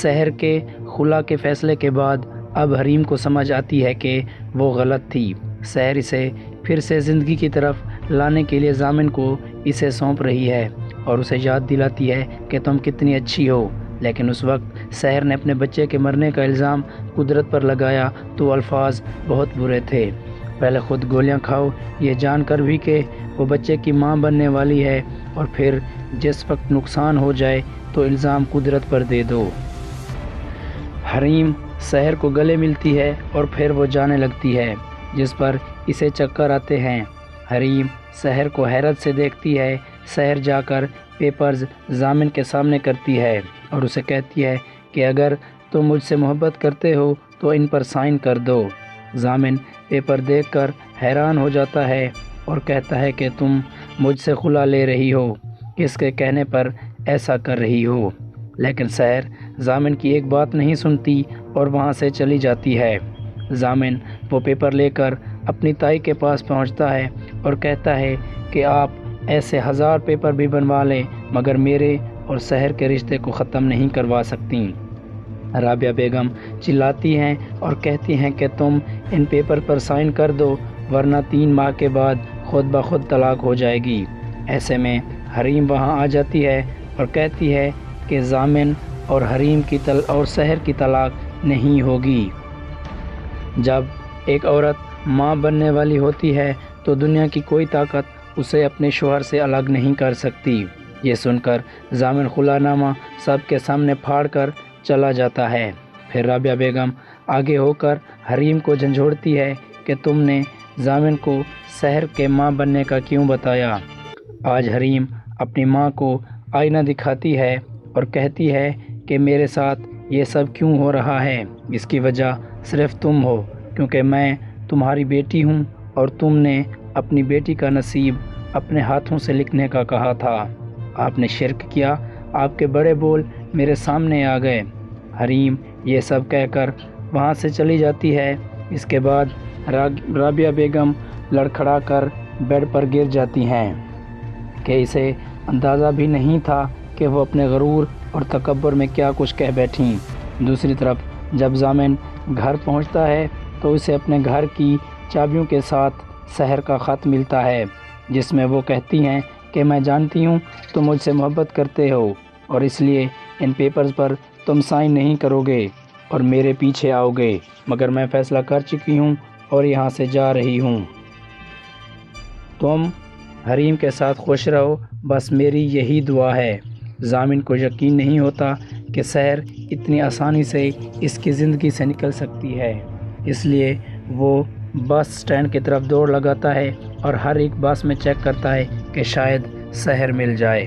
سحر کے خلا کے فیصلے کے بعد اب حریم کو سمجھ آتی ہے کہ وہ غلط تھی۔ سحر اسے پھر سے زندگی کی طرف لانے کے لیے ضامن کو اسے سونپ رہی ہے اور اسے یاد دلاتی ہے کہ تم کتنی اچھی ہو، لیکن اس وقت سحر نے اپنے بچے کے مرنے کا الزام قدرت پر لگایا تو الفاظ بہت برے تھے۔ پہلے خود گولیاں کھاؤ یہ جان کر بھی کہ وہ بچے کی ماں بننے والی ہے، اور پھر جس وقت نقصان ہو جائے تو الزام قدرت پر دے دو۔ حریم سحر کو گلے ملتی ہے اور پھر وہ جانے لگتی ہے، جس پر اسے چکر آتے ہیں۔ حریم سحر کو حیرت سے دیکھتی ہے۔ سحر جا کر پیپرز ضامن کے سامنے کرتی ہے اور اسے کہتی ہے کہ اگر تم مجھ سے محبت کرتے ہو تو ان پر سائن کر دو۔ ضامن پیپر دیکھ کر حیران ہو جاتا ہے اور کہتا ہے کہ تم مجھ سے خلا لے رہی ہو، کس کے کہنے پر ایسا کر رہی ہو؟ لیکن سحر ضامن کی ایک بات نہیں سنتی اور وہاں سے چلی جاتی ہے۔ ضامن وہ پیپر لے کر اپنی تائی کے پاس پہنچتا ہے اور کہتا ہے کہ آپ ایسے 1000 پیپر بھی بنوا لیں مگر میرے اور سحر کے رشتے کو ختم نہیں کروا سکتی۔ رابعہ بیگم چلاتی ہیں اور کہتی ہیں کہ تم ان پیپر پر سائن کر دو ورنہ 3 ماہ کے بعد خود بخود طلاق ہو جائے گی۔ ایسے میں حریم وہاں آ جاتی ہے اور کہتی ہے کہ ضامن اور حریم کی اور سحر کی طلاق نہیں ہوگی۔ جب ایک عورت ماں بننے والی ہوتی ہے تو دنیا کی کوئی طاقت اسے اپنے شوہر سے الگ نہیں کر سکتی۔ یہ سن کر ضامن خلا نامہ سب کے سامنے پھاڑ کر چلا جاتا ہے۔ پھر رابعہ بیگم آگے ہو کر حریم کو جھنجھوڑتی ہے کہ تم نے ضامن کو سحر کے ماں بننے کا کیوں بتایا؟ آج حریم اپنی ماں کو آئینہ دکھاتی ہے اور کہتی ہے کہ میرے ساتھ یہ سب کیوں ہو رہا ہے؟ اس کی وجہ صرف تم ہو، کیونکہ میں تمہاری بیٹی ہوں اور تم نے اپنی بیٹی کا نصیب اپنے ہاتھوں سے لکھنے کا کہا تھا۔ آپ نے شرک کیا، آپ کے بڑے بول میرے سامنے آ گئے۔ حریم یہ سب کہہ کر وہاں سے چلی جاتی ہے۔ اس کے بعد رابعہ بیگم لڑکھڑا کر بیڈ پر گر جاتی ہیں کہ اسے اندازہ بھی نہیں تھا کہ وہ اپنے غرور اور تکبر میں کیا کچھ کہہ بیٹھیں۔ دوسری طرف جب ضامن گھر پہنچتا ہے تو اسے اپنے گھر کی چابیوں کے ساتھ سحر کا خط ملتا ہے، جس میں وہ کہتی ہیں کہ میں جانتی ہوں تم مجھ سے محبت کرتے ہو اور اس لیے ان پیپرز پر تم سائن نہیں کرو گے اور میرے پیچھے آؤ گے، مگر میں فیصلہ کر چکی ہوں اور یہاں سے جا رہی ہوں۔ تم حریم کے ساتھ خوش رہو، بس میری یہی دعا ہے۔ ضامن کو یقین نہیں ہوتا کہ سحر اتنی آسانی سے اس کی زندگی سے نکل سکتی ہے، اس لیے وہ بس سٹینڈ کی طرف دوڑ لگاتا ہے اور ہر ایک بس میں چیک کرتا ہے کہ شاید سحر مل جائے۔